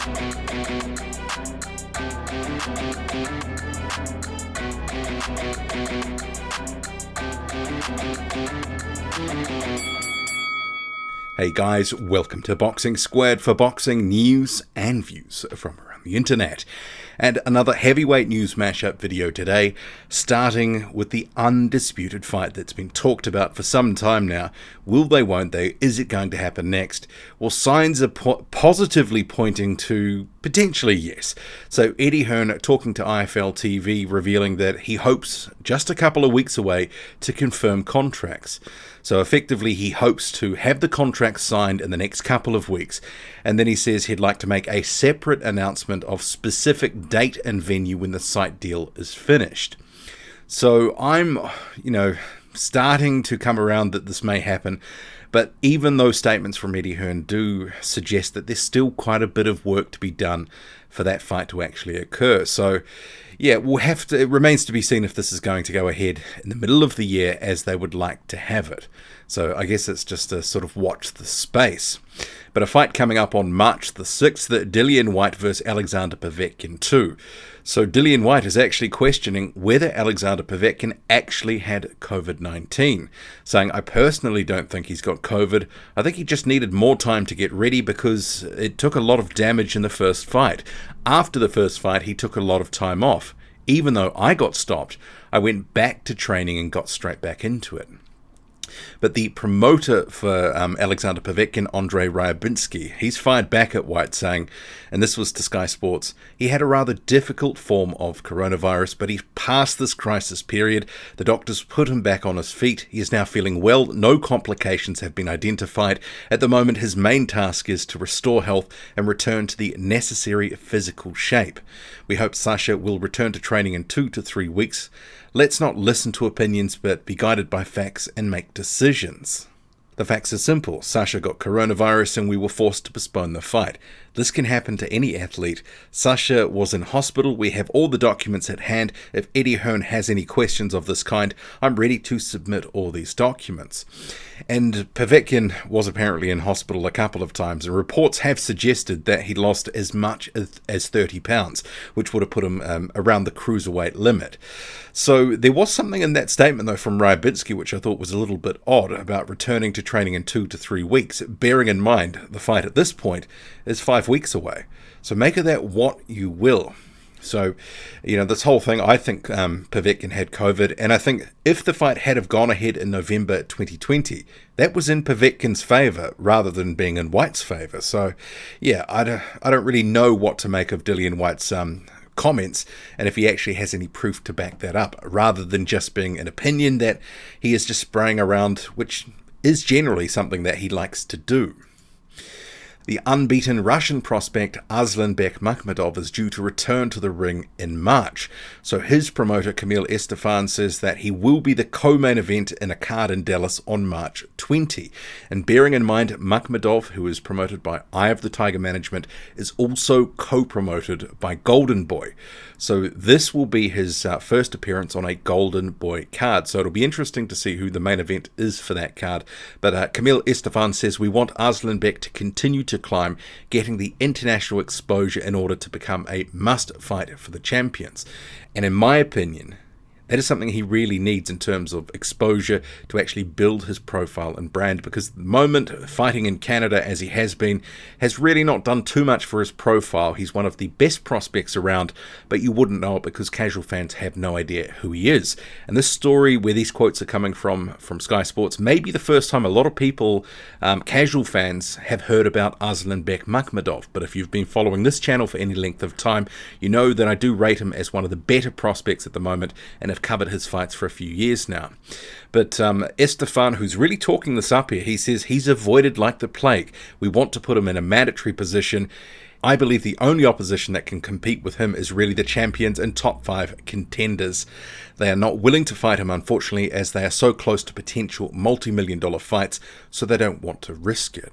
Hey guys, welcome to Boxing Squared for boxing news and views from around the internet. And another heavyweight news mashup video today, starting with the undisputed fight that's been talked about for some time now. Will they, won't they? Is it going to happen next? Well, signs are positively pointing to potentially yes. So Eddie Hearn talking to IFL TV, revealing that he hopes just a couple of weeks away to confirm contracts. So effectively, he hopes to have the contract signed in the next couple of weeks. And then he says he'd like to make a separate announcement of specific date and venue when the site deal is finished. So I'm, starting to come around that this may happen. But even those statements from Eddie Hearn do suggest that there's still quite a bit of work to be done for that fight to actually occur. So, yeah, it remains to be seen if this is going to go ahead in the middle of the year as they would like to have it. So I guess it's just to sort of watch the space. But a fight coming up on March the 6th, Dillian Whyte versus Alexander Povetkin 2. So Dillian Whyte is actually questioning whether Alexander Povetkin actually had COVID-19, saying, I personally don't think he's got COVID. I think he just needed more time to get ready because it took a lot of damage in the first fight. After the first fight, he took a lot of time off. Even though I got stopped, I went back to training and got straight back into it. But the promoter for Alexander Povetkin, Andrei Ryabinsky, he's fired back at Whyte saying, and this was to Sky Sports, he had a rather difficult form of coronavirus, but he's passed this crisis period. The doctors put him back on his feet. He is now feeling well. No complications have been identified. At the moment, his main task is to restore health and return to the necessary physical shape. We hope Sasha will return to training in 2 to 3 weeks. Let's not listen to opinions, but be guided by facts and make decisions. The facts are simple. Sasha got coronavirus and we were forced to postpone the fight. This can happen to any athlete. Sasha was in hospital. We have all the documents at hand. If Eddie Hearn has any questions of this kind, I'm ready to submit all these documents. And Povetkin was apparently in hospital a couple of times, and reports have suggested that he lost as much as 30 pounds, which would have put him around the cruiserweight limit. So there was something in that statement, though, from Ryabinsky, which I thought was a little bit odd, about returning to training in 2 to 3 weeks, bearing in mind the fight at this point is 5 weeks away. So make of that what you will. So, this whole thing, I think Povetkin had COVID, and I think if the fight had have gone ahead in November 2020, that was in Povetkin's favour rather than being in Whyte's favour. So, yeah, I don't really know what to make of Dillian Whyte's comments, and if he actually has any proof to back that up, rather than just being an opinion that he is just spraying around, which is generally something that he likes to do. The unbeaten Russian prospect Aslanbek Makhmudov is due to return to the ring in March. So his promoter Kamil Estefan says that he will be the co-main event in a card in Dallas on March 20. And bearing in mind, Makhmudov, who is promoted by Eye of the Tiger Management, is also co-promoted by Golden Boy. So this will be his first appearance on a Golden Boy card. So it'll be interesting to see who the main event is for that card. But Kamil Estefan says we want Arslanbek to continue to climb, getting the international exposure in order to become a must fight for the champions. And in my opinion, that is something he really needs in terms of exposure to actually build his profile and brand, because at the moment, fighting in Canada as he has been, has really not done too much for his profile. He's one of the best prospects around, but you wouldn't know it because casual fans have no idea who he is. And this story, where these quotes are coming from Sky Sports, may be the first time a lot of people, casual fans, have heard about Aslanbek Makhmudov. But if you've been following this channel for any length of time, you know that I do rate him as one of the better prospects at the moment, and have covered his fights for a few years now. But Estefan, who's really talking this up here, he says he's avoided like the plague. We want to put him in a mandatory position. I believe the only opposition that can compete with him is really the champions and top 5 contenders. They are not willing to fight him, unfortunately, as they are so close to potential multi-million-dollar fights, so they don't want to risk it.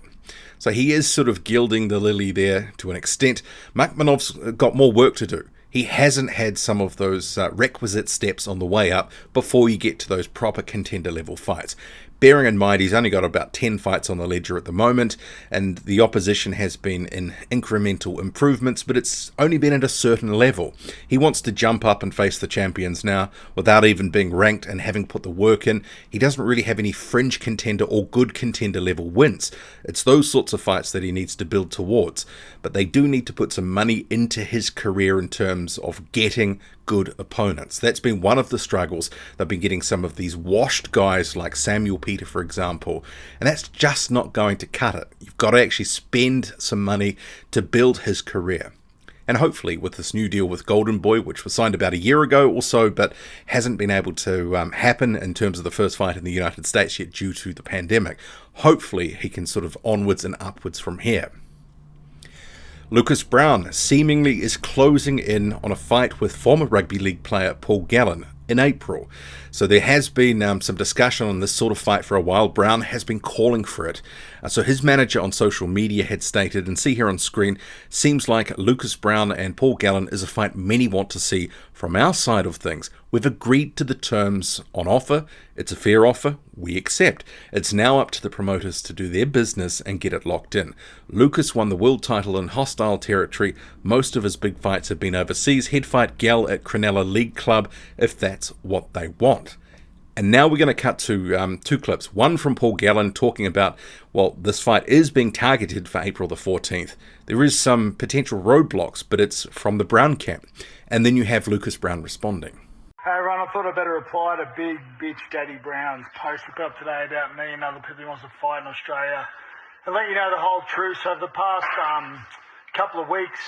So he is sort of gilding the lily there to an extent. Makhmudov's got more work to do. He hasn't had some of those requisite steps on the way up before you get to those proper contender level fights. Bearing in mind he's only got about 10 fights on the ledger at the moment, and the opposition has been in incremental improvements, but it's only been at a certain level. He wants to jump up and face the champions now without even being ranked and having put the work in. He doesn't really have any fringe contender or good contender level wins. It's those sorts of fights that he needs to build towards, but they do need to put some money into his career in terms of getting good opponents. That's been one of the struggles. They've been getting some of these washed guys like Samuel Peter, for example, and that's just not going to cut it. You've got to actually spend some money to build his career. And hopefully with this new deal with Golden Boy, which was signed about a year ago or so, but hasn't been able to happen in terms of the first fight in the United States yet due to the pandemic, hopefully he can sort of onwards and upwards from here. Lucas Browne seemingly is closing in on a fight with former rugby league player Paul Gallen in April. So there has been some discussion on this sort of fight for a while. Browne has been calling for it. So his manager on social media had stated, and see here on screen, seems like Lucas Browne and Paul Gallen is a fight many want to see. From our side of things, we've agreed to the terms on offer. It's a fair offer. We accept. It's now up to the promoters to do their business and get it locked in. Lucas won the world title in hostile territory. Most of his big fights have been overseas. He'd fight Gal at Cronulla League Club if that's what they want. And now we're going to cut to two clips. One from Paul Gallen talking about, well, this fight is being targeted for April the 14th. There is some potential roadblocks, but it's from the Browne camp. And then you have Lucas Browne responding. Hey Ron, I thought I'd better reply to Big Bitch Daddy Browne's post he put up today about me and other people he wants to fight in Australia, and let you know the whole truth. So over the past couple of weeks,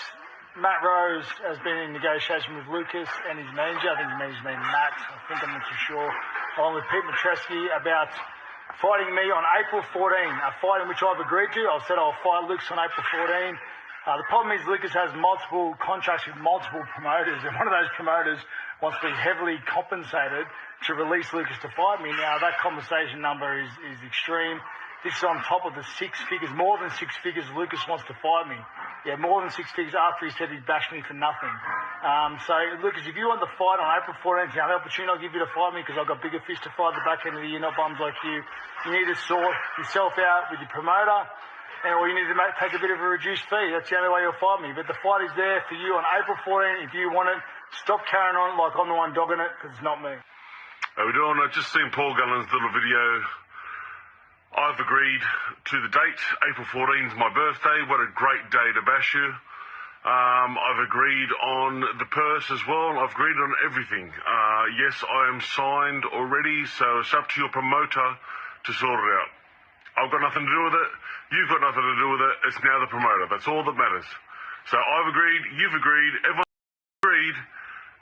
Matt Rose has been in negotiation with Lucas and his manager. I think his manager's named Matt, I'm not too sure, along with Pete Matreski, about fighting me on April 14, a fight in which I've agreed to. I've said I'll fight Lucas on April 14. The problem is Lucas has multiple contracts with multiple promoters, and one of those promoters wants to be heavily compensated to release Lucas to fight me. Now, that compensation number is extreme. This is on top of the 6 figures, more than 6 figures Lucas wants to fight me. Yeah, more than 6 figures after he said he'd bash me for nothing. So, Lucas, if you want the fight on April 14th, the opportunity I'll give you to fight me because I've got bigger fish to fry at the back end of the year, not bums like you. You need to sort yourself out with your promoter, or you need to take a bit of a reduced fee. That's the only way you'll fight me. But the fight is there for you on April 14th. If you want it, stop carrying on like I'm the one dogging it, because it's not me. How we doing? I've just seen Paul Gallen's little video. I've agreed to the date. April 14th is my birthday. What a great day to bash you. I've agreed on the purse as well. I've agreed on everything. Yes, I am signed already, so it's up to your promoter to sort it out. I've got nothing to do with it. You've got nothing to do with it. It's now the promoter. That's all that matters. So I've agreed. You've agreed. Everyone's agreed.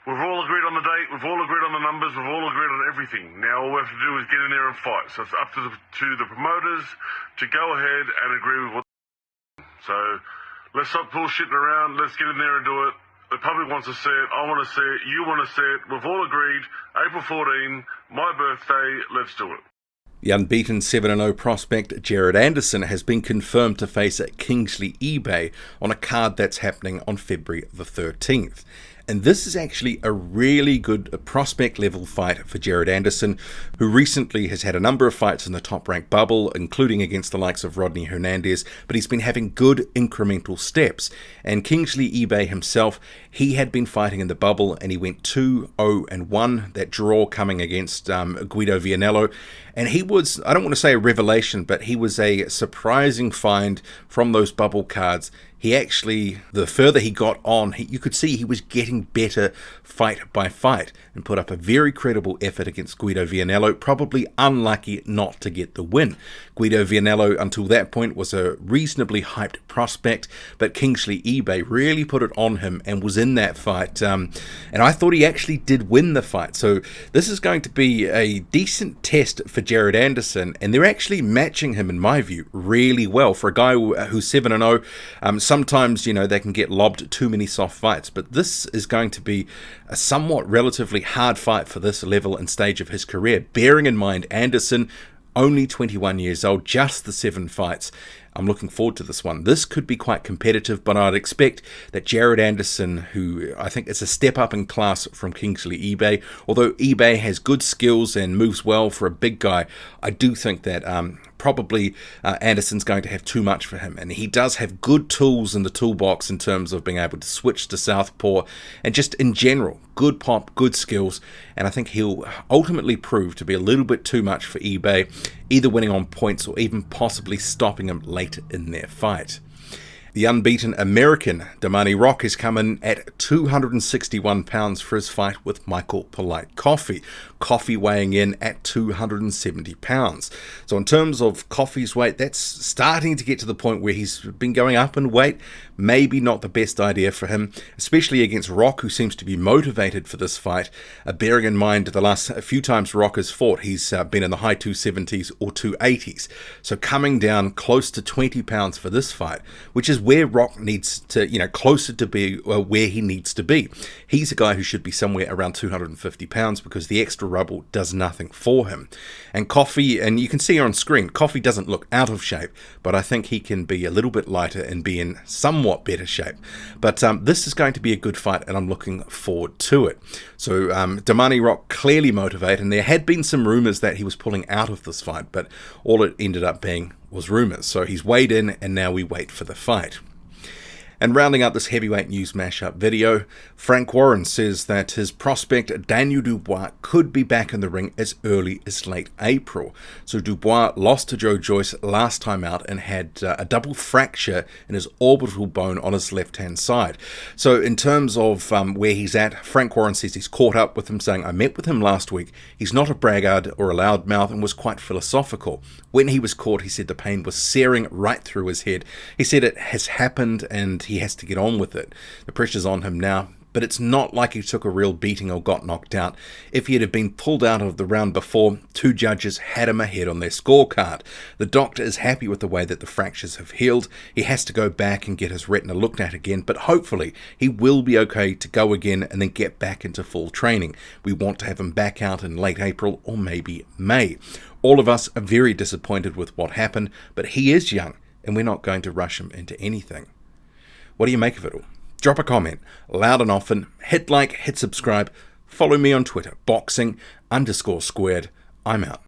We've all agreed on the date. We've all agreed on the numbers. We've all agreed on everything. Now all we have to do is get in there and fight. So it's up to the promoters to go ahead and agree with what. So let's stop bullshitting around. Let's get in there and do it. The public wants to see it. I want to see it. You want to see it. We've all agreed. April 14, my birthday. Let's do it. The unbeaten 7-0 prospect Jared Anderson has been confirmed to face Kingsley Ibeh on a card that's happening on February the 13th. And this is actually a really good prospect level fight for Jared Anderson, who recently has had a number of fights in the top rank bubble, including against the likes of Rodney Hernandez, but he's been having good incremental steps. And Kingsley Ibeh himself, he had been fighting in the bubble and he went 2-0-1, that draw coming against Guido Vianello. And he was, I don't want to say a revelation, but he was a surprising find from those bubble cards. He actually, the further he got on, you could see he was getting better fight by fight and put up a very credible effort against Guido Vianello, probably unlucky not to get the win. Guido Vianello, until that point, was a reasonably hyped prospect, but Kingsley Ibeh really put it on him and was in that fight. And I thought he actually did win the fight. So this is going to be a decent test for Jared Anderson, and they're actually matching him, in my view, really well. For a guy who's 7-0, sometimes, you know, they can get lobbed too many soft fights, but this is going to be a somewhat relatively hard fight for this level and stage of his career, bearing in mind Anderson only 21 years old, just the 7 fights. I'm looking forward to this one. This could be quite competitive, but I'd expect that Jared Anderson, who I think is a step up in class from Kingsley Ibeh, although Ibeh has good skills and moves well for a big guy, I do think that probably Anderson's going to have too much for him. And he does have good tools in the toolbox in terms of being able to switch to southpaw and just in general, good pop, good skills. And I think he'll ultimately prove to be a little bit too much for Ibeh, either winning on points or even possibly stopping him late in their fight. The unbeaten American Damani is coming at 261 pounds for his fight with Michael Polite-Coffie. Coffee weighing in at 270 pounds. So in terms of Coffee's weight, that's starting to get to the point where he's been going up in weight. Maybe not the best idea for him, especially against Rock, who seems to be motivated for this fight. Bearing in mind the last few times Rock has fought, he's been in the high 270s or 280s. So coming down close to 20 pounds for this fight, which is where Rock needs to, closer to be where he needs to be. He's a guy who should be somewhere around 250 pounds because the extra rubble does nothing for him. And Coffee, and you can see on screen, Coffee doesn't look out of shape, but I think he can be a little bit lighter and be in somewhat better shape. But this is going to be a good fight, and I'm looking forward to it. So Darmani Rock clearly motivated, and there had been some rumours that he was pulling out of this fight, but all it ended up being was rumours. So he's weighed in, and now we wait for the fight. And rounding up this heavyweight news mashup video, Frank Warren says that his prospect Daniel Dubois could be back in the ring as early as late April. So Dubois lost to Joe Joyce last time out and had a double fracture in his orbital bone on his left-hand side. So in terms of where he's at, Frank Warren says he's caught up with him, saying, I met with him last week. He's not a braggart or a loudmouth and was quite philosophical. When he was caught, he said the pain was searing right through his head. He said it has happened and he has to get on with it. The pressure's on him now, but it's not like he took a real beating or got knocked out. If he had been pulled out of the round before, 2 judges had him ahead on their scorecard. The doctor is happy with the way that the fractures have healed. He has to go back and get his retina looked at again, but hopefully he will be okay to go again and then get back into full training. We want to have him back out in late April or maybe May. All of us are very disappointed with what happened, but he is young and we're not going to rush him into anything. What do you make of it all? Drop a comment, loud and often, hit like, hit subscribe, follow me on Twitter, boxing_squared. I'm out.